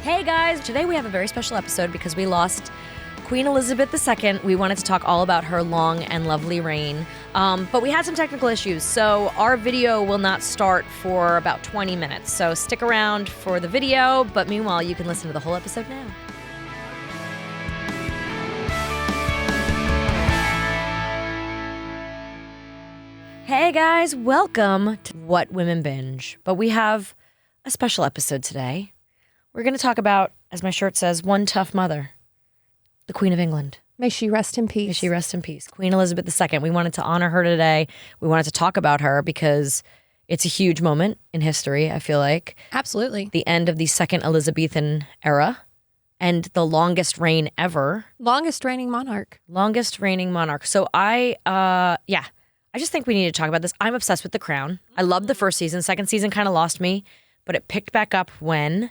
Hey guys, today we have a very special episode because we lost Queen Elizabeth II. We wanted to talk all about her long and lovely reign, but we had some technical issues, so our video will not start for about 20 minutes. So stick around for the video, but meanwhile, you can listen to the whole episode now. Hey guys, welcome to What Women Binge. But we have a special episode today. We're going to talk about, as my shirt says, one tough mother, the Queen of England. May she rest in peace. May she rest in peace. Queen Elizabeth II. We wanted to honor her today. We wanted to talk about her because it's a huge moment in history, I feel like. Absolutely. The end of the second Elizabethan era and the longest reign ever. Longest reigning monarch. Longest reigning monarch. So I just think we need to talk about this. I'm obsessed with The Crown. I loved the first season. Second season kind of lost me, but it picked back up when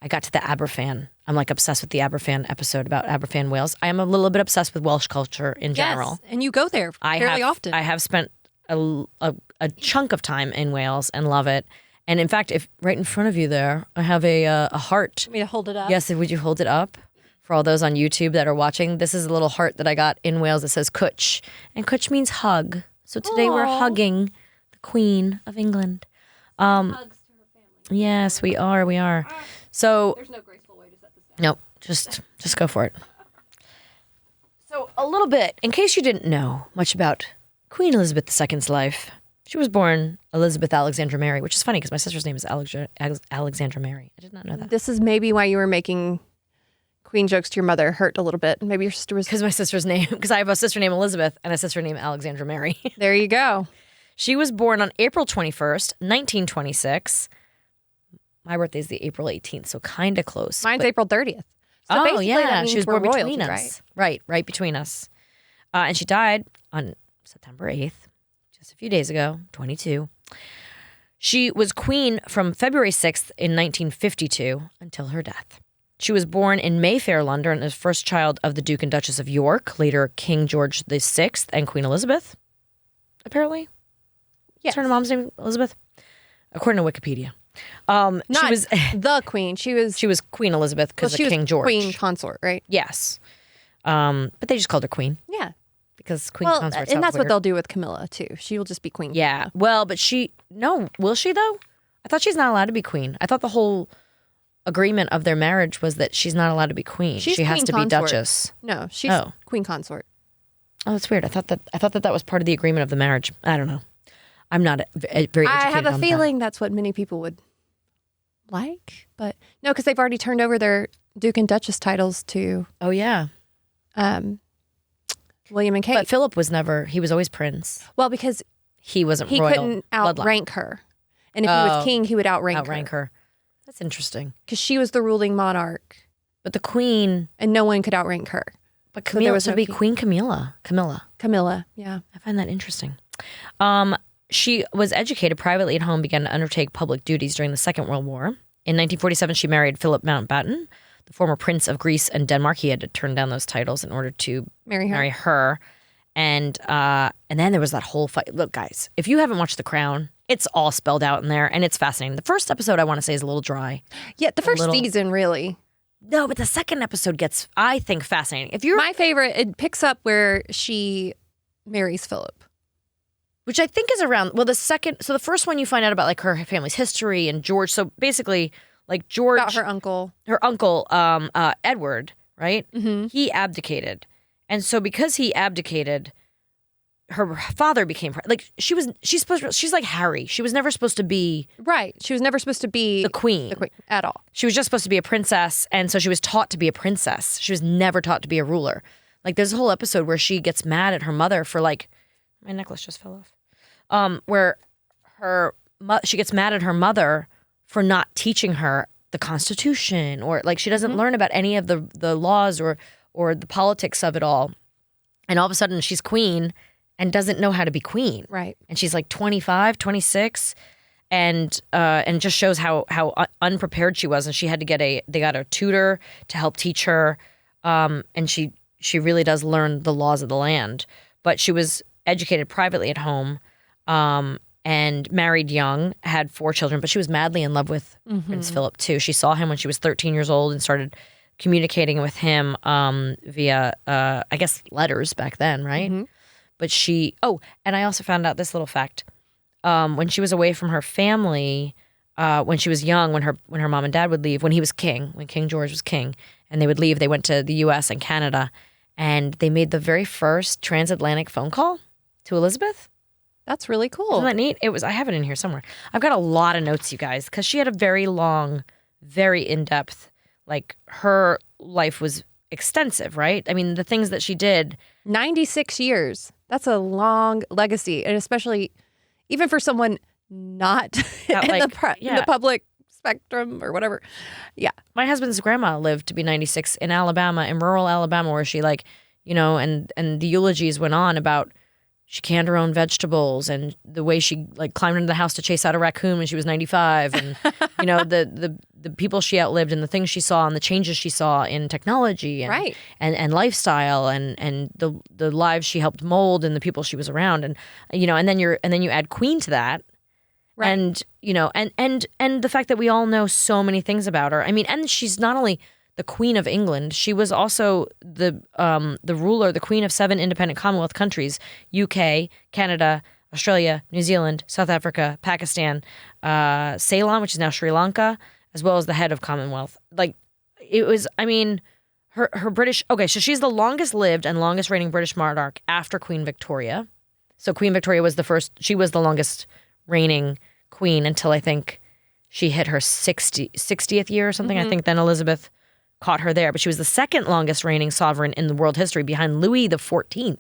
I got to the Aberfan. I'm like obsessed with the Aberfan episode about Aberfan Wales. I am a little bit obsessed with Welsh culture in general. Yes, and you go there fairly often. I have spent a chunk of time in Wales and love it. And in fact, if right in front of you there, I have a heart. Want me to hold it up? Yes, would you hold it up? For all those on YouTube that are watching, this is a little heart that I got in Wales that says Cwtch. And Cwtch means hug. So today we're hugging the Queen of England. Hugs to her family. Yes, we are. So there's no graceful way to set this down. Nope, just go for it. So a little bit, in case you didn't know much about Queen Elizabeth II's life, she was born Elizabeth Alexandra Mary, which is funny because my sister's name is Alexandra Mary. I did not know that. This is maybe why you were making Queen jokes to your mother hurt a little bit. Maybe your sister was... Because my sister's name, because I have a sister named Elizabeth and a sister named Alexandra Mary. There you go. She was born on April 21st, 1926. My birthday is the April 18th, so kind of close. Mine's April 30th. that So means she was born royalty, between us. Right between us. And she died on September 8th, just a few days ago, 22. She was queen from February 6th in 1952 until her death. She was born in Mayfair, London, as first child of the Duke and Duchess of York, later King George VI and Queen Elizabeth, apparently. Yes. Is her mom's name Elizabeth? According to Wikipedia. Not she was the queen. She was Queen Elizabeth because of King George. Queen consort, right? Yes. But they just called her Queen. Yeah. Because Queen consorts. And that's what they'll do with Camilla, too. She will just be Queen. Yeah. Well, but will she, though? I thought she's not allowed to be Queen. I thought the whole agreement of their marriage was that she's not allowed to be Queen. She has to be Duchess. No, she's Queen consort. Oh, that's weird. I thought that was part of the agreement of the marriage. I don't know. I'm not very educated I have a on feeling that's what many people would like, but no, because they've already turned over their Duke and Duchess titles to yeah. William and Kate. But Philip he was always prince. Well, because he wasn't he royal couldn't outrank her. And if he was king, he would outrank her. That's interesting. Because she was the ruling monarch. But the queen... And no one could outrank her. But Camilla would be Queen Camilla. Camilla, yeah. I find that interesting. She was educated privately at home, began to undertake public duties during the Second World War. In 1947, she married Philip Mountbatten, the former Prince of Greece and Denmark. He had to turn down those titles in order to marry her. And then there was that whole fight. Look, guys, if you haven't watched The Crown, it's all spelled out in there, and it's fascinating. The first episode, I want to say, is a little dry. Yeah, the first season, really. No, but the second episode gets, I think, fascinating. My favorite, it picks up where she marries Philip. Which I think is around, the first one you find out about like her family's history and George. So basically, like George. About her uncle. Edward, right? Mm-hmm. He abdicated. And so because he abdicated, her father became, like she's like Harry. She was never supposed to be. Right. She was never supposed to be. The queen at all. She was just supposed to be a princess. And so she was taught to be a princess. She was never taught to be a ruler. Like there's a whole episode where she gets mad at her mother for like, my necklace just fell off. Where she gets mad at her mother for not teaching her the Constitution, or like she doesn't learn about any of the laws or the politics of it all. And all of a sudden she's queen and doesn't know how to be queen. Right. And she's like 25, 26 and just shows how unprepared she was. And she had to they got a tutor to help teach her. And she really does learn the laws of the land, but she was educated privately at home. and married young, had 4 children, but she was madly in love with Prince Philip too. She saw him when she was 13 years old and started communicating with him via, I guess, letters back then, right? But and I also found out this little fact. When she was away from her family, when she was young, when her mom and dad would leave, when he was king, when King George was king, and they would leave, they went to the U.S. and Canada, and they made the very first transatlantic phone call to Elizabeth. That's really cool. Isn't that neat? I have it in here somewhere. I've got a lot of notes, you guys, because she had a very long, very in-depth, like her life was extensive, right? I mean, the things that she did. 96 years. That's a long legacy. And especially even for someone not in the public spectrum or whatever. Yeah. My husband's grandma lived to be 96 in Alabama, in rural Alabama, where she and the eulogies went on about she canned her own vegetables and the way she climbed into the house to chase out a raccoon when she was 95 and the people she outlived and the things she saw and the changes she saw in technology and lifestyle and the lives she helped mold and the people she was around and then you add Queen to that. Right. And and the fact that we all know so many things about her. I mean, and she's not only the Queen of England, she was also the ruler, the Queen of 7 independent Commonwealth countries: UK, Canada, Australia, New Zealand, South Africa, Pakistan, Ceylon, which is now Sri Lanka, as well as the head of Commonwealth. Her British. Okay, so she's the longest lived and longest reigning British monarch after Queen Victoria. So Queen Victoria was the first. She was the longest reigning queen until I think she hit her 60th year or something. I think then Elizabeth caught her there, but she was the second longest reigning sovereign in the world history behind Louis XIV.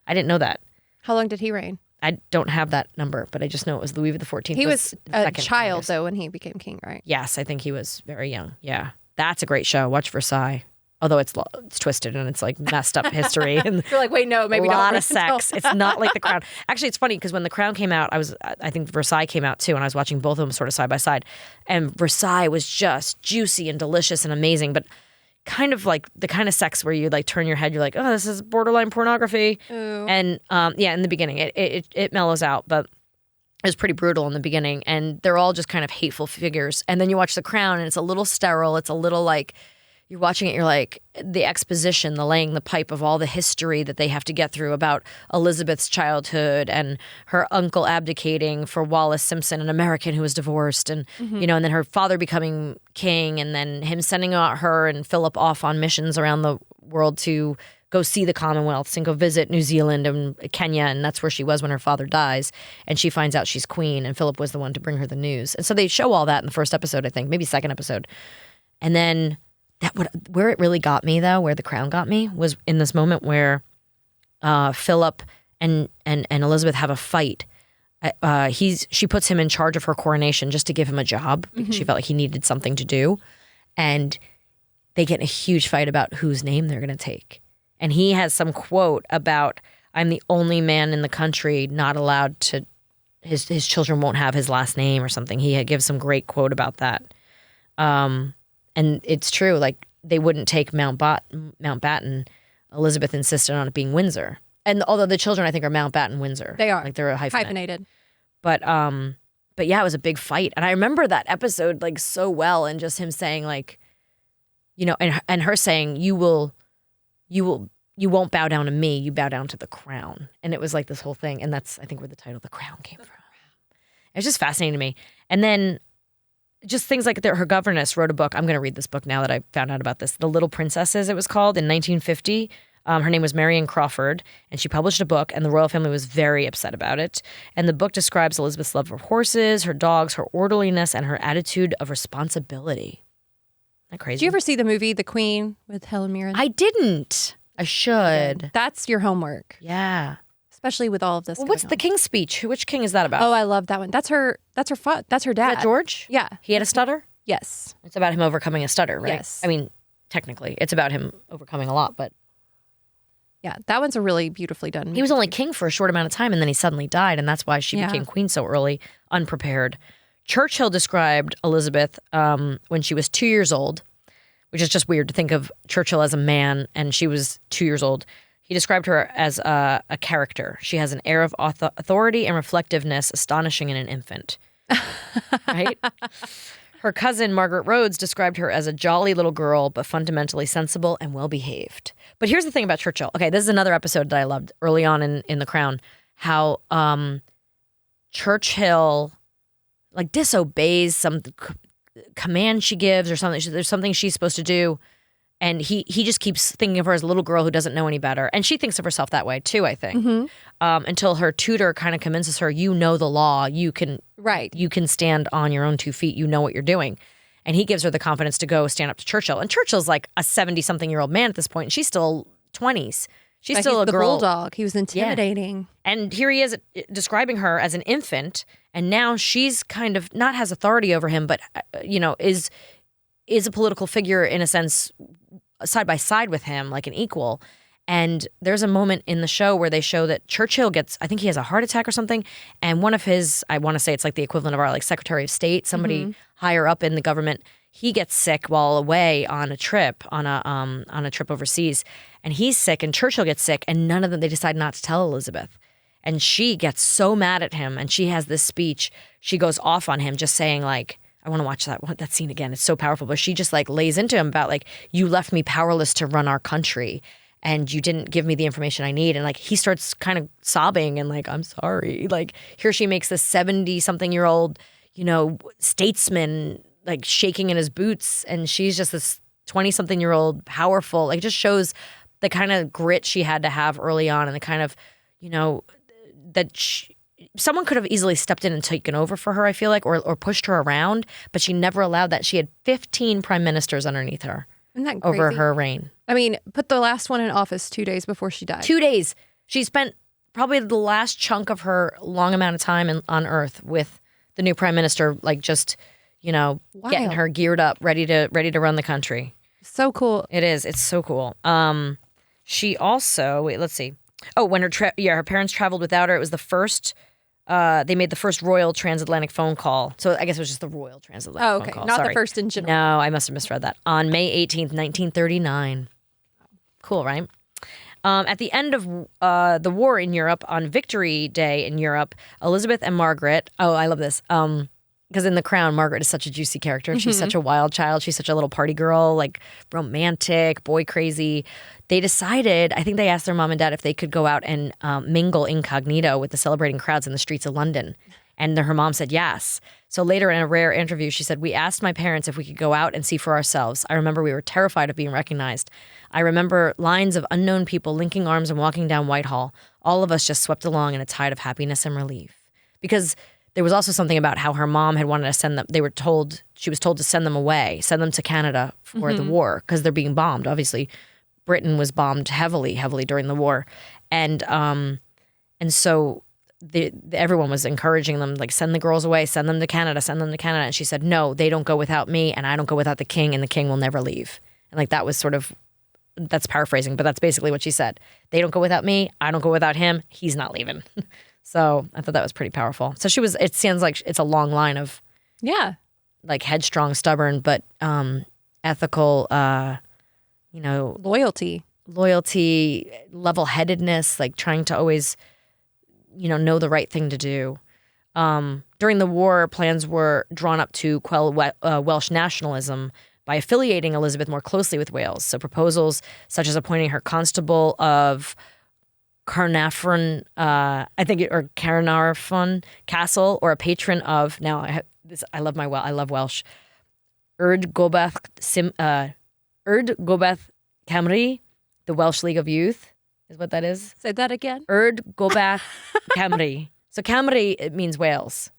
I didn't know that. How long did he reign? I don't have that number, but I just know it was Louis XIV. He was a child though when he became king, right? Yes, I think he was very young. Yeah. That's a great show. Watch Versailles. Although it's twisted and it's messed up history and you're like, wait, no, maybe a lot of sex. It's not like The Crown. Actually, it's funny because when The Crown came out, I think Versailles came out too, and I was watching both of them sort of side by side, and Versailles was just juicy and delicious and amazing, but kind of like the kind of sex where you turn your head, you're like, oh, this is borderline pornography. Ooh. And in the beginning, it mellows out, but it was pretty brutal in the beginning, and they're all just kind of hateful figures. And then you watch The Crown, and it's a little sterile. It's a little you're watching it, you're like, the exposition, the laying the pipe of all the history that they have to get through about Elizabeth's childhood and her uncle abdicating for Wallace Simpson, an American who was divorced, and and then her father becoming king, and then him sending her and Philip off on missions around the world to go see the Commonwealths and go visit New Zealand and Kenya, and that's where she was when her father dies, and she finds out she's queen, and Philip was the one to bring her the news. And so they show all that in the first episode, I think, maybe second episode. And then where it really got me, though, where The Crown got me, was in this moment where Philip and Elizabeth have a fight. She puts him in charge of her coronation just to give him a job because she felt like he needed something to do, and they get in a huge fight about whose name they're going to take. And he has some quote about, "I'm the only man in the country not allowed to. His children won't have his last name," or something. He gives some great quote about that. And it's true, they wouldn't take Mountbatten. Elizabeth insisted on it being Windsor. And although the children, I think, are Mountbatten Windsor. They are. They're hyphenated. But yeah, it was a big fight. And I remember that episode so well, and just him saying and her saying, you won't bow down to me, you bow down to the crown. And it was this whole thing. And that's, I think, where the title The Crown came from. It was just fascinating to me. And then just things like her governess wrote a book. I'm going to read this book now that I found out about this. The Little Princesses, it was called, in 1950. Her name was Marion Crawford, and she published a book, and the royal family was very upset about it. And the book describes Elizabeth's love for horses, her dogs, her orderliness, and her attitude of responsibility. Isn't that crazy? Did you ever see the movie The Queen with Helen Mirren? I didn't. I should. That's your homework. Yeah. Especially with all of this. Well, what's the King's Speech? Which king is that about? Oh, I love that one. That's her dad. Is that George? Yeah. He had a stutter? Yes. It's about him overcoming a stutter, right? Yes. I mean, technically, it's about him overcoming a lot, but yeah, that one's a really beautifully done movie. He was only king for a short amount of time, and then he suddenly died, and that's why she became queen so early, unprepared. Churchill described Elizabeth when she was 2 years old, which is just weird to think of Churchill as a man, and she was 2 years old. He described her as a character. She has an air of authority and reflectiveness astonishing in an infant. Right? Her cousin, Margaret Rhodes, described her as a jolly little girl, but fundamentally sensible and well-behaved. But here's the thing about Churchill. Okay, this is another episode that I loved early on in The Crown, how Churchill like disobeys some command she gives or something. There's something she's supposed to do. And he just keeps thinking of her as a little girl who doesn't know any better. And she thinks of herself that way too, I think. Until her tutor kind of convinces her, you know the law. You can stand on your own 2 feet. You know what you're doing. And he gives her the confidence to go stand up to Churchill. And Churchill's like a 70-something-year-old man at this point. And she's still 20s. She's still a girl. The bulldog. He was intimidating. Yeah. And here he is describing her as an infant. And now she's kind of not has authority over him, but, is a political figure in a sense side by side with him, like an equal. And there's a moment in the show where they show that Churchill gets, I think he has a heart attack or something. And one of his, I want to say it's like the equivalent of our like Secretary of State, somebody higher up in the government, he gets sick while away on a trip, on a trip overseas. And he's sick and Churchill gets sick and none of them, they decide not to tell Elizabeth. And she gets so mad at him and she has this speech. She goes off on him just saying like, I want to watch that scene again. It's so powerful. But she just like lays into him about like, you left me powerless to run our country and you didn't give me the information I need. And like, he starts kind of sobbing and like, I'm sorry. Like here she makes this 70-something-year-old, statesman like shaking in his boots. And she's just this 20-something-year-old powerful, like it just shows the kind of grit she had to have early on and the kind of, that someone could have easily stepped in and taken over for her, I feel like, or pushed her around, but she never allowed that. She had 15 prime ministers underneath her. Isn't that crazy? Over her reign. I mean, put the last one in office 2 days before she died. 2 days. She spent probably the last chunk of her long amount of time on Earth with the new prime minister, like just, getting her geared up, ready to run the country. So cool. It is. It's so cool. She also, let's see. Oh, when her parents traveled without her, it was the first. They made the first royal transatlantic phone call. So I guess it was just the royal transatlantic phone call. Not Sorry. the first in general. No, I must have misread that. On May 18th, 1939. Cool, right? At the end of the war in Europe, on Victory Day in Europe, Elizabeth and Margaret, I love this, because in The Crown, Margaret is such a juicy character. She's such a wild child. She's such a little party girl, like romantic, boy crazy. They decided, I think they asked their mom and dad if they could go out and mingle incognito with the celebrating crowds in the streets of London. And her mom said yes. So later in a rare interview, she said, we asked my parents if we could go out and see for ourselves. I remember we were terrified of being recognized. I remember lines of unknown people linking arms and walking down Whitehall. All of us just swept along in a tide of happiness and relief. Because there was also something about how her mom had wanted to send them. She was told to send them away, send them to Canada for the war because they're being bombed. Obviously, Britain was bombed heavily during the war, and so everyone was encouraging them, like, send the girls away, send them to Canada, send them to Canada. And she said, no, they don't go without me, and I don't go without the king, and the king will never leave. And like that was sort of, that's paraphrasing, but that's basically what she said. They don't go without me, I don't go without him, he's not leaving. So I thought that was pretty powerful. So it sounds like it's a long line of, like headstrong, stubborn, but ethical, loyalty, level-headedness, like trying to always, know the right thing to do. During the war, plans were drawn up to quell Welsh nationalism by affiliating Elizabeth more closely with Wales. So proposals such as appointing her constable of Caernarfon, or Caernarfon Castle, or a patron of, now I love Welsh, Yrd Gobaith Cymru, the Welsh League of Youth, is what that is. Say that again. Yrd Gobaith Cymru. So Cymru, it means Wales.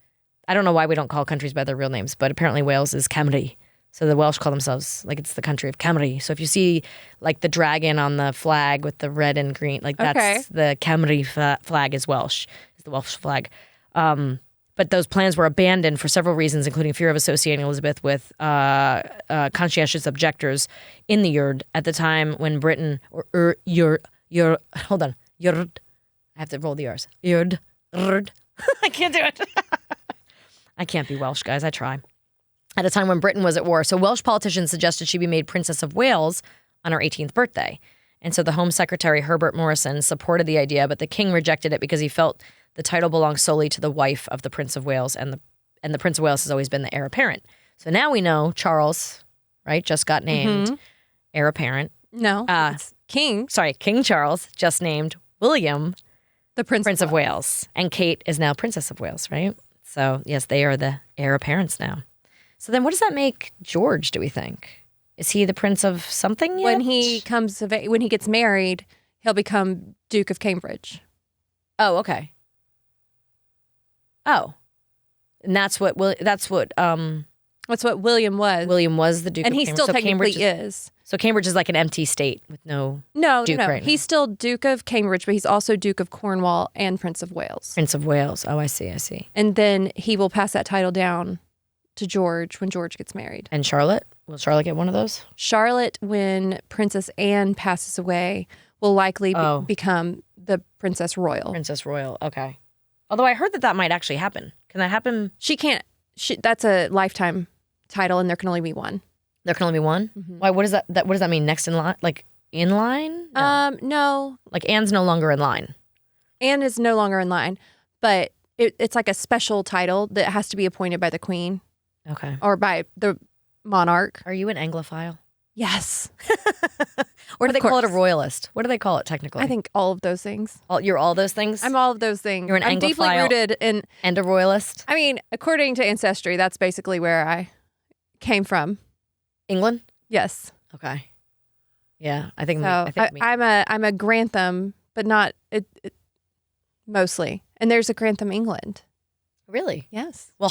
I don't know why we don't call countries by their real names, but apparently Wales is Cymru. So the Welsh call themselves, like, it's the country of Cymru. So if you see, like, the dragon on the flag with the red and green, like, that's the Cymru flag is Welsh, is the Welsh flag. But those plans were abandoned for several reasons, including fear of associating Elizabeth with conscientious objectors in the Yrd at the time when Britain, Yrd, I have to roll the R's. Yrd. I can't do it. I can't be Welsh, guys. I try. At a time when Britain was at war. So Welsh politicians suggested she be made Princess of Wales on her 18th birthday. And so the Home Secretary, Herbert Morrison, supported the idea, but the king rejected it because he felt the title belonged solely to the wife of the Prince of Wales, and the Prince of Wales has always been the heir apparent. So now we know Charles, right, just got named heir apparent. No, it's King. Sorry, King Charles just named William the Prince of Wales. And Kate is now Princess of Wales, right? So, yes, they are the heir apparents now. So then what does that make George, do we think? Is he the Prince of something yet? When he gets married, he'll become Duke of Cambridge. Oh, okay. Oh. And that's what William was. William was the Duke of Cambridge. And he still technically is. So Cambridge is like an empty state with no Duke right now. He's still Duke of Cambridge, but he's also Duke of Cornwall and Prince of Wales. Prince of Wales. Oh, I see. And then he will pass that title down to George when George gets married. And Charlotte? Will Charlotte get one of those? Charlotte, when Princess Anne passes away, will likely become the Princess Royal. Princess Royal. Okay. Although I heard that might actually happen. Can that happen? She can't. That's a lifetime title, and there can only be one. There can only be one? Mm-hmm. Why? What does that mean? Next in line? Like in line? No. No. Like Anne's no longer in line. Anne is no longer in line, but it's like a special title that has to be appointed by the Queen. Okay. Or by the monarch. Are you an Anglophile? Yes. Or do they call it a royalist? What do they call it technically? I think all of those things. You're all those things? I'm all of those things. You're an Anglophile. I'm deeply rooted in... And a royalist? I mean, according to Ancestry, that's basically where I came from. England? Yes. Okay. Yeah, I think... I'm a Grantham, but not... mostly. And there's a Grantham, England. Really? Yes. Well,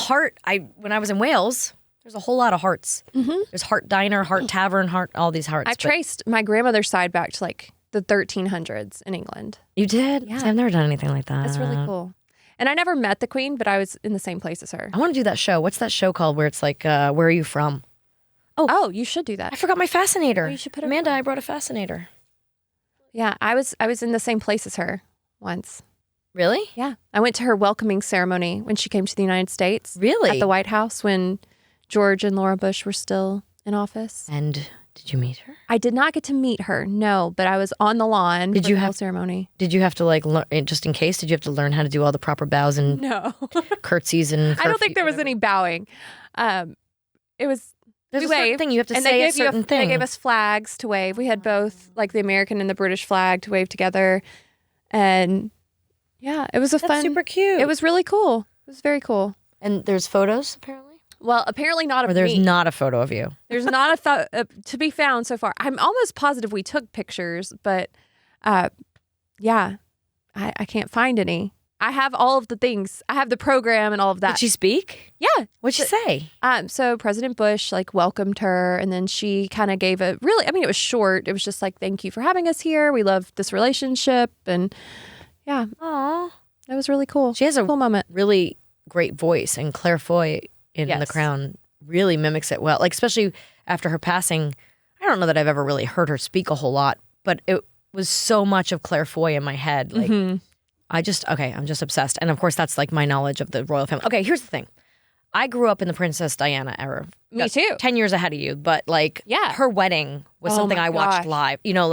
when I was in Wales... There's a whole lot of Harts. Mm-hmm. There's Hart Diner, Hart Tavern, all these Harts. I traced my grandmother's side back to like the 1300s in England. You did? Yeah. I've never done anything like that. That's really cool. And I never met the Queen, but I was in the same place as her. I want to do that show. What's that show called where it's like, where are you from? Oh, you should do that. I forgot my fascinator. Oh, you should put Amanda, I brought a fascinator. Yeah, I was in the same place as her once. Really? Yeah. I went to her welcoming ceremony when she came to the United States. Really? At the White House when George and Laura Bush were still in office. And did you meet her? I did not get to meet her, no, but I was on the lawn for the whole ceremony. Did you have to learn, just in case, did you have to learn how to do all the proper bows and curtsies and... I don't think there was any bowing. It was... There's a certain thing you have to say a certain thing. They gave us flags to wave. We had both, like the American and the British flag to wave together. And yeah, it was That's super cute. It was really cool. It was very cool. And there's photos, apparently? Well, apparently not of me. Or there's not a photo of you. There's not to be found so far. I'm almost positive we took pictures, but yeah, I can't find any. I have all of the things. I have the program and all of that. Did she speak? Yeah. What'd she say? So President Bush welcomed her, and then she kind of gave it was short. It was just like, thank you for having us here. We love this relationship, and yeah. Aw. That was really cool. She has a cool moment. Really great voice, and Claire Foy in The Crown really mimics it well. Like, especially after her passing, I don't know that I've ever really heard her speak a whole lot, but it was so much of Claire Foy in my head. Like, I'm just obsessed. And of course, that's like my knowledge of the royal family. Okay, here's the thing. I grew up in the Princess Diana era. Me too. 10 years ahead of you, but her wedding was something I watched live. You know,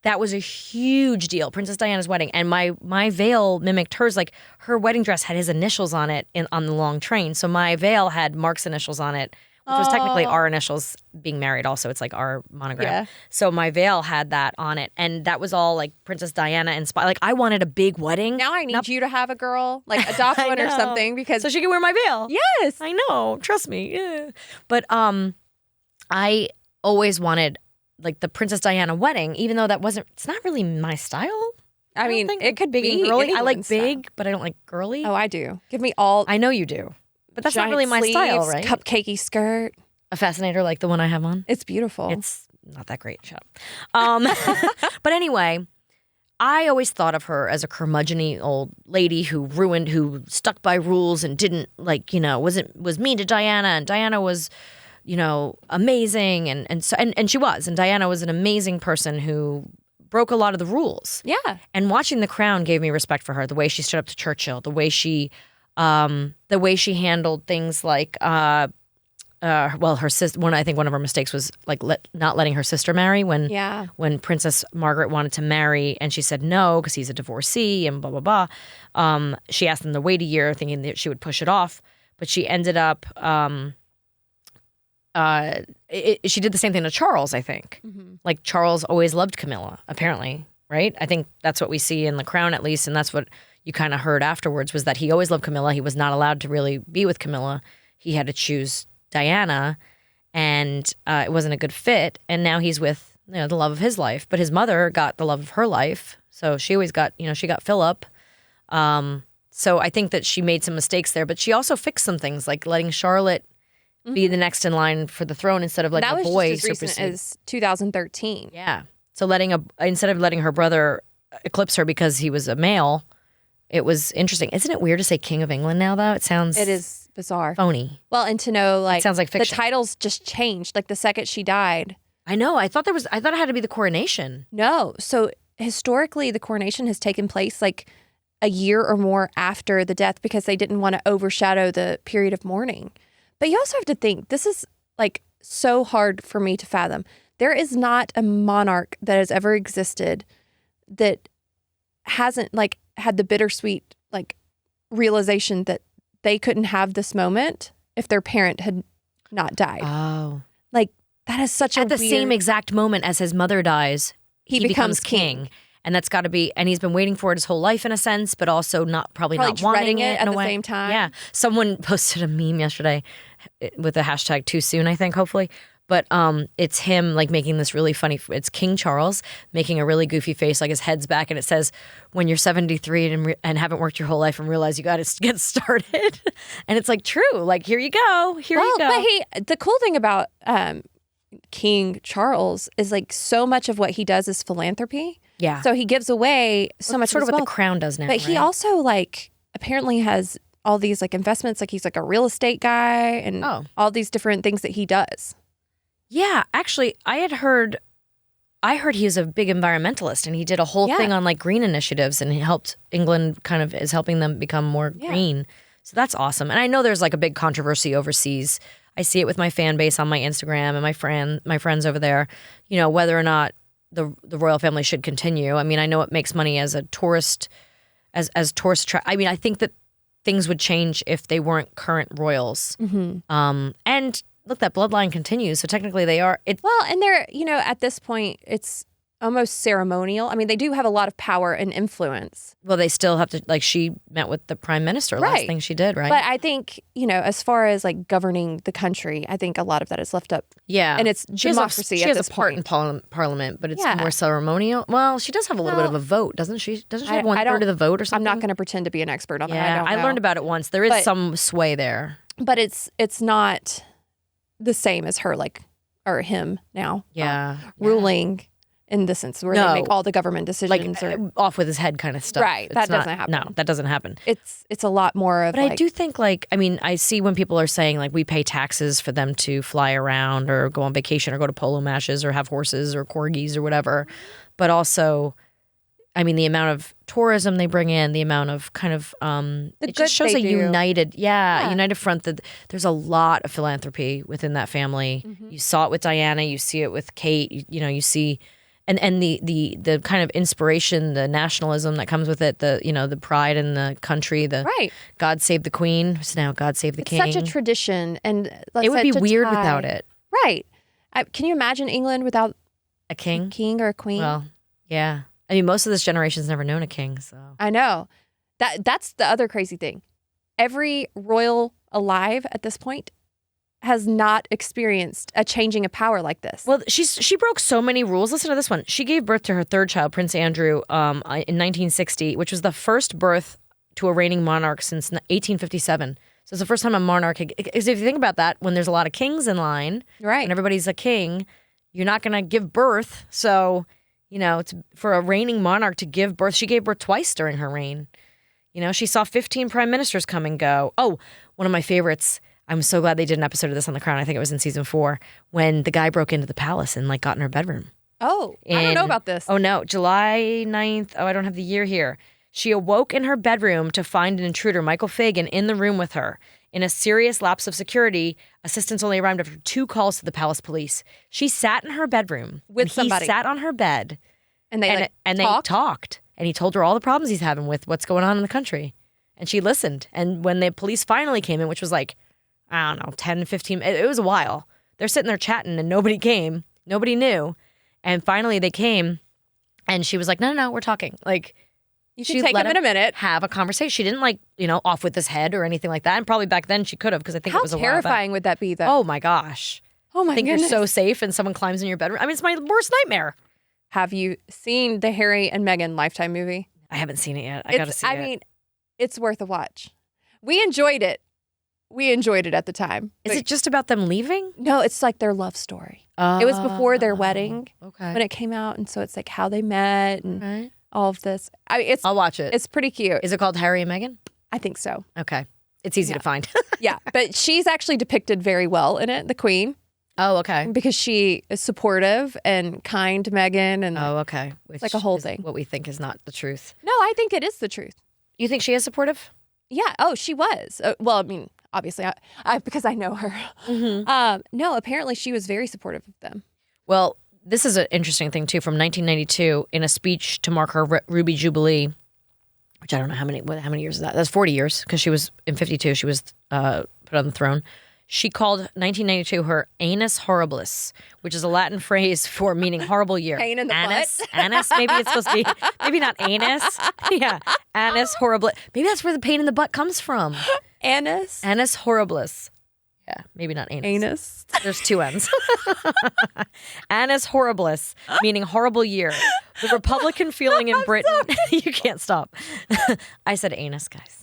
that was a huge deal, Princess Diana's wedding. And my veil mimicked hers. Like, her wedding dress had his initials on it on the long train. So my veil had Mark's initials on it, which was technically our initials being married also. It's like our monogram. Yeah. So my veil had that on it. And that was all like Princess Diana inspired. Like, I wanted a big wedding. Now I need you to have a girl, like adopt one or something. Because so she can wear my veil. Yes. I know. Trust me. Yeah. But I always wanted... like the Princess Diana wedding, even though it's not really my style. I mean, it could be girly. I like big, but I don't like girly. Oh, I do. Give me all. I know you do, but that's not really my style, right? Cupcakey skirt, a fascinator like the one I have on. It's beautiful. It's not that great. Shut up. But anyway, I always thought of her as a curmudgeon-y old lady who stuck by rules and didn't was mean to Diana, and Diana was, amazing, and she was, and Diana was an amazing person who broke a lot of the rules. Yeah. And watching The Crown gave me respect for her. The way she stood up to Churchill, the way she handled things like her sister. I think one of her mistakes was like not letting her sister marry when Princess Margaret wanted to marry, and she said no because he's a divorcee and blah blah blah. She asked them to wait a year, thinking that she would push it off, but she ended up. She did the same thing to Charles, I think. Mm-hmm. Like Charles always loved Camilla, apparently, right? I think that's what we see in The Crown, at least, and that's what you kind of heard afterwards, was that he always loved Camilla. He was not allowed to really be with Camilla. He had to choose Diana, and it wasn't a good fit. And now he's with the love of his life. But his mother got the love of her life, so she always got she got Philip. So I think that she made some mistakes there, but she also fixed some things, like letting Charlotte be the next in line for the throne instead of letting a boy just as recent as 2013. Yeah, so instead of letting her brother eclipse her because he was a male. It was interesting. Isn't it weird to say King of England now, though? It is bizarre. Phony. Well, and to know, like, it sounds like fiction. The titles just changed, like, the second she died. I know. I thought it had to be the coronation. No. So, historically, the coronation has taken place, like, a year or more after the death because they didn't want to overshadow the period of mourning. But you also have to think, this is, like, so hard for me to fathom. There is not a monarch that has ever existed that hasn't, like, had the bittersweet, like, realization that they couldn't have this moment if their parent had not died. Oh. Like, that is such a weird... At the same exact moment as his mother dies, he becomes king. And that's got to be, and he's been waiting for it his whole life in a sense, but also probably not wanting it at the same time. Yeah. Someone posted a meme yesterday with the hashtag too soon, I think, hopefully. But it's him like making this really funny, it's King Charles making a really goofy face, like his head's back, and it says, when you're 73 and haven't worked your whole life and realize you got to get started. And it's like true, like here you go, you go. But the cool thing about King Charles is like so much of what he does is philanthropy. Yeah. So he gives away so much. Sort of what the Crown does now. But he also like apparently has all these like investments, like he's like a real estate guy and all these different things that he does. Yeah, actually, I heard he was a big environmentalist, and he did a whole thing on like green initiatives, and he helped England, is helping them become more green. So that's awesome. And I know there's like a big controversy overseas. I see it with my fan base on my Instagram and my friends over there. Whether or not the royal family should continue. I mean, I know it makes money as a tourist, as tourist. I mean, I think that things would change if they weren't current royals. Mm-hmm. And look, that bloodline continues, so technically they are. And they're, at this point, it's almost ceremonial. I mean, they do have a lot of power and influence. Well, they still have to, like, she met with the prime minister, last thing she did, right? But I think, as far as, like, governing the country, I think a lot of that is left up. Yeah. And it's democracy she has a part in parliament, but it's more ceremonial. Well, she does have a little bit of a vote, doesn't she? Doesn't she have 1/3 of the vote or something? I'm not going to pretend to be an expert on that. Yeah, I learned about it once. There is some sway there. But it's not the same as her, like, or him now. Yeah. Ruling in the sense where they make all the government decisions. Like, off with his head kind of stuff. Right. That doesn't happen. No, that doesn't happen. It's a lot more of But I do think, I see when people are saying, like, we pay taxes for them to fly around or go on vacation or go to polo matches or have horses or corgis or whatever. But also, I mean, the amount of tourism they bring in, the amount of it just shows a united front. That there's a lot of philanthropy within that family. Mm-hmm. You saw it with Diana. You see it with Kate. You see, and the kind of inspiration, the nationalism that comes with it, the pride in the country, God Save the Queen. So now God Save the King. It's such a tradition, and it would be weird without it. Right? Can you imagine England without a king or a queen? Well, yeah. I mean, most of this generation's never known a king, so. I know. That's the other crazy thing. Every royal alive at this point has not experienced a changing of power like this. Well, she broke so many rules. Listen to this one. She gave birth to her third child, Prince Andrew, in 1960, which was the first birth to a reigning monarch since 1857. So it's the first time a monarch. Because if you think about that, when there's a lot of kings in line, right, and everybody's a king, you're not going to give birth. So, for a reigning monarch to give birth, she gave birth twice during her reign. She saw 15 prime ministers come and go. Oh, one of my favorites. I'm so glad they did an episode of this on The Crown. I think it was in season 4 when the guy broke into the palace and got in her bedroom. Oh, I don't know about this. Oh, no. July 9th. Oh, I don't have the year here. She awoke in her bedroom to find an intruder, Michael Fagan, in the room with her. In a serious lapse of security, assistance only arrived after 2 calls to the palace police. She sat in her bedroom With somebody. He sat on her bed, And they they talked. And he told her all the problems he's having with what's going on in the country. And she listened. And when the police finally came in, which was like, I don't know, 10, 15, it was a while. They're sitting there chatting and nobody came. Nobody knew. And finally they came and she was like, no, we're talking. Like, You should take him in a minute. Have a conversation. She didn't off with his head or anything like that. And probably back then she could have because I think it was a while back. How terrifying would that be though? Oh my gosh. Oh my I think goodness. you're so safe and someone climbs in your bedroom. I mean, it's my worst nightmare. Have you seen the Harry and Meghan Lifetime movie? I haven't seen it yet. I got to see it. I mean, it's worth a watch. We enjoyed it. We enjoyed it at the time. Is it just about them leaving? No, it's like their love story. It was before their wedding when it came out. And so it's like how they met and all of this. I'll watch it. It's pretty cute. Is it called Harry and Meghan? I think so. Okay. It's easy to find. Yeah. But she's actually depicted very well in it, the queen. Oh, okay. Because she is supportive and kind to Meghan. And okay. Which it's like a whole is thing. What we think is not the truth. No, I think it is the truth. You think she is supportive? Yeah. Oh, she was. Well, I mean, obviously, because I know her. Mm-hmm. No, apparently she was very supportive of them. Well, this is an interesting thing, too. From 1992, in a speech to mark her Ruby Jubilee, which I don't know how many years is that? That's 40 years, because she was, in 52, she was put on the throne. She called 1992 her Annus horribilis, which is a Latin phrase for meaning horrible year. Pain in the butt. Annus, maybe it's supposed to be, maybe not anus. Yeah, Annus horribilis. Maybe that's where the pain in the butt comes from. Annus? Annus horribilis. Yeah, maybe not anus. Anus. There's 2 N's. Annus horribilis, meaning horrible year. The Republican feeling in Britain. You can't stop. I said anus, guys.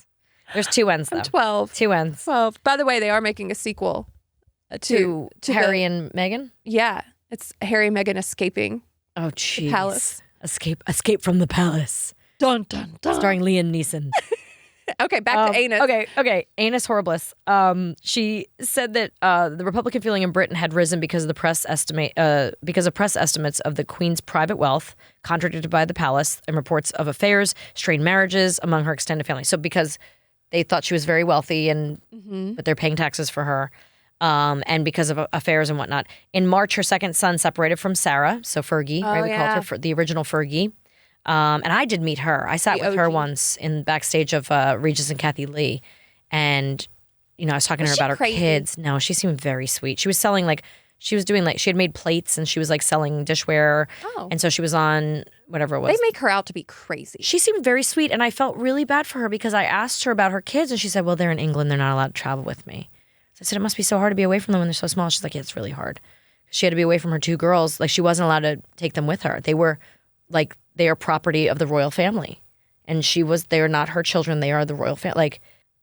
There's 2 N's, though. 12. 2 N's. 12. By the way, they are making a sequel to Harry and Meghan? Yeah. It's Harry and Meghan escaping. Oh, jeez. Palace. Escape from the palace. Dun, dun, dun. Starring Liam Neeson. Okay, back to anus. Okay. Annus horribilis. She said that the Republican feeling in Britain had risen because of press estimates of the Queen's private wealth, contradicted by the palace, and reports of affairs, strained marriages among her extended family. So because they thought she was very wealthy, but they're paying taxes for her, and because of affairs and whatnot. In March, her second son separated from Sarah, so Fergie, right? We called her the original Fergie. And I did meet her. I sat with her once in backstage of Regis and Kathy Lee, and I was talking to her about her kids. No, she seemed very sweet. She was selling she had made plates and she was selling dishware. Oh. And so she was on whatever it was. They make her out to be crazy. She seemed very sweet, and I felt really bad for her because I asked her about her kids, and she said, well, they're in England. They're not allowed to travel with me. So I said, it must be so hard to be away from them when they're so small. She's like, yeah, it's really hard. She had to be away from her 2 girls. She wasn't allowed to take them with her. They were they are property of the royal family. And they are not her children. They are the royal family.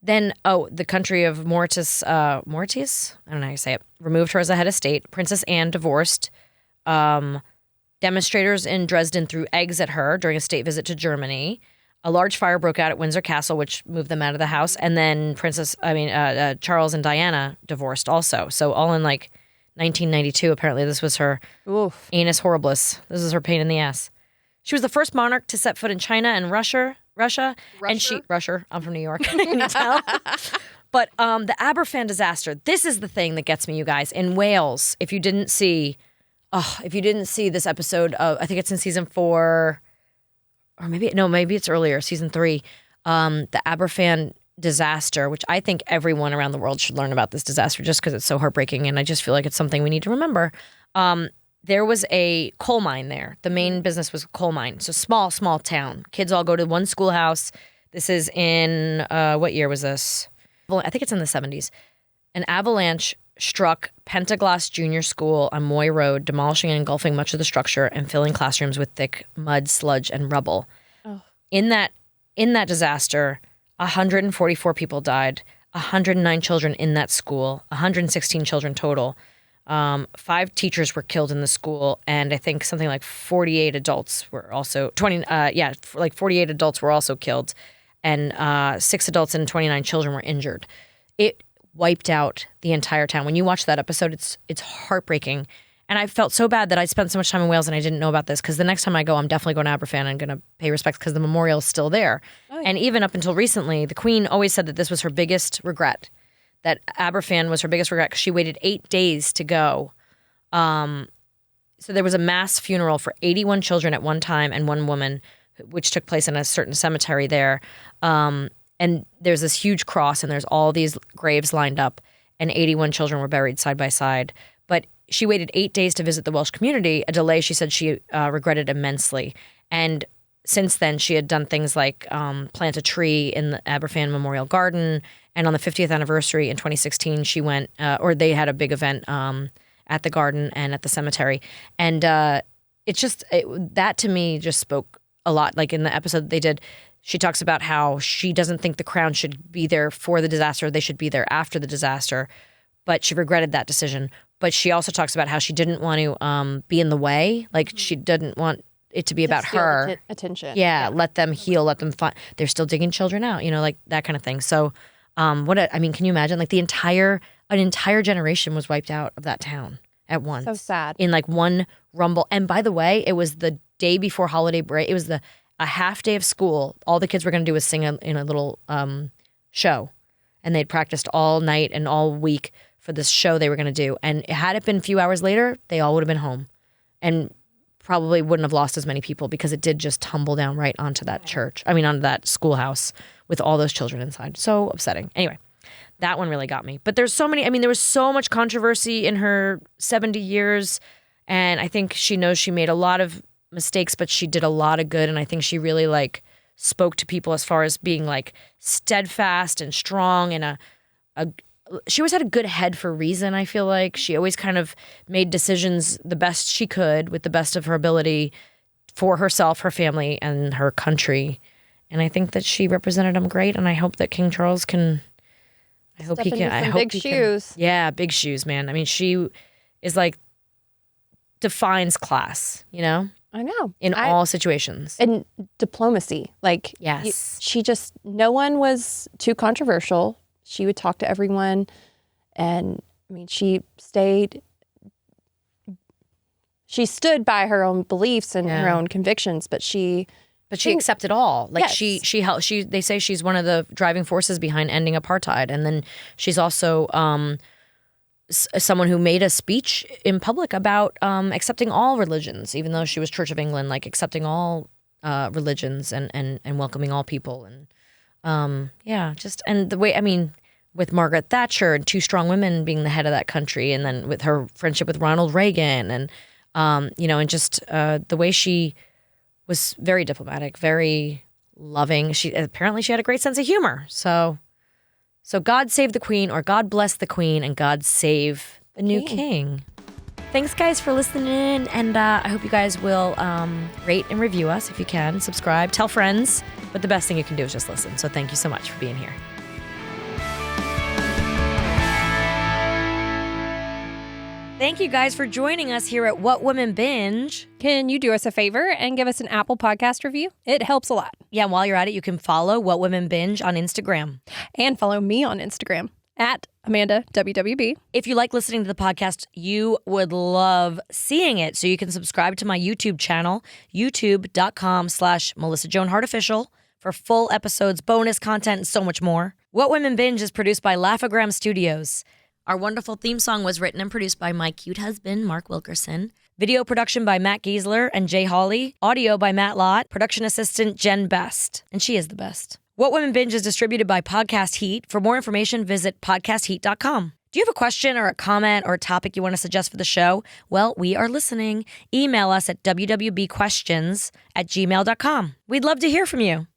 Then, the country of Mauritius, I don't know how you say it, removed her as a head of state. Princess Anne divorced. Demonstrators in Dresden threw eggs at her during a state visit to Germany. A large fire broke out at Windsor Castle, which moved them out of the house. And then Charles and Diana divorced also. So all in 1992, apparently this was her Annus horribilis. This is her pain in the ass. She was the first monarch to set foot in China and Russia. And Russia. I'm from New York. Can you tell? But the Aberfan disaster. This is the thing that gets me, you guys. In Wales, if you didn't see this episode of, I think it's in season 4, or maybe it's earlier, season 3. The Aberfan disaster, which I think everyone around the world should learn about this disaster, just because it's so heartbreaking, and I just feel like it's something we need to remember. There was a coal mine there. The main business was a coal mine. So small town. Kids all go to one schoolhouse. This is in, what year was this? I think it's in the 70s. An avalanche struck Pentaglass Junior School on Moy Road, demolishing and engulfing much of the structure and filling classrooms with thick mud, sludge, and rubble. Oh. In that disaster, 144 people died, 109 children in that school, 116 children total. 5 teachers were killed in the school, and I think something like 48 adults were also 48 adults were also killed, and 6 adults and 29 children were injured. It wiped out the entire town. When you watch that episode, it's heartbreaking, and I felt so bad that I spent so much time in Wales and I didn't know about this, because the next time I go, I'm definitely going to Aberfan. I'm going to pay respects because the memorial is still there. Oh, yeah. And even up until recently, the Queen always said that this was her biggest regret, that Aberfan was her biggest regret because she waited 8 days to go. So there was a mass funeral for 81 children at one time and one woman, which took place in a certain cemetery there. And there's this huge cross, and there's all these graves lined up, and 81 children were buried side by side. But she waited 8 days to visit the Welsh community, a delay she said she regretted immensely. And since then, she had done things like plant a tree in the Aberfan Memorial Garden. And on the 50th anniversary in 2016, she went, or they had a big event at the garden and at the cemetery. And that to me just spoke a lot. Like in the episode they did, she talks about how she doesn't think the crown should be there for the disaster. They should be there after the disaster. But she regretted that decision. But she also talks about how she didn't want to be in the way. Like she didn't want it to be about her. Attention. Yeah, let them heal, let them find. They're still digging children out, like that kind of thing. So can you imagine? Like an entire generation was wiped out of that town at once. So sad. In like one rumble. And by the way, it was the day before holiday break. It was a half day of school. All the kids were going to do was sing in a little show. And they'd practiced all night and all week for this show they were going to do. And had it been a few hours later, they all would have been home. And probably wouldn't have lost as many people because it did just tumble down right onto that onto that schoolhouse with all those children inside. So upsetting. Anyway, that one really got me. But there's so many, there was so much controversy in her 70 years. And I think she knows she made a lot of mistakes, but she did a lot of good. And I think she really spoke to people as far as being steadfast and strong and she always had a good head for reason, I feel like. She always kind of made decisions the best she could with the best of her ability for herself, her family, and her country. And I think that she represented them great, and I hope that King Charles can... I hope he can. Big shoes. Yeah, big shoes, man. She is defines class, I know. In all situations. And diplomacy. Yes. No one was too controversial. She would talk to everyone, and she stood by her own beliefs and her own convictions, but she accepted all. Yes. She helped. They say she's one of the driving forces behind ending apartheid, and then she's also someone who made a speech in public about accepting all religions, even though she was Church of England, accepting all religions and welcoming all people and. And the way, with Margaret Thatcher and two strong women being the head of that country, and then with her friendship with Ronald Reagan and, and just the way she was very diplomatic, very loving. She had a great sense of humor. So God save the Queen, or God bless the Queen, and God save the new king. Thanks, guys, for listening, and I hope you guys will rate and review us if you can. Subscribe, tell friends, but the best thing you can do is just listen. So thank you so much for being here. Thank you, guys, for joining us here at What Women Binge. Can you do us a favor and give us an Apple Podcast review? It helps a lot. Yeah, and while you're at it, you can follow What Women Binge on Instagram. And follow me on Instagram. At Amanda WWB. If you like listening to the podcast, you would love seeing it. So you can subscribe to my YouTube channel, youtube.com/Melissa Joan Hart Official, for full episodes, bonus content, and so much more. What Women Binge is produced by Laugh-O-Gram Studios. Our wonderful theme song was written and produced by my cute husband, Mark Wilkerson. Video production by Matt Giesler and Jay Hawley. Audio by Matt Lott. Production assistant Jen Best. And she is the best. What Women Binge is distributed by Podcast Heat. For more information, visit podcastheat.com. Do you have a question or a comment or a topic you want to suggest for the show? Well, we are listening. Email us at wwbquestions@gmail.com. We'd love to hear from you.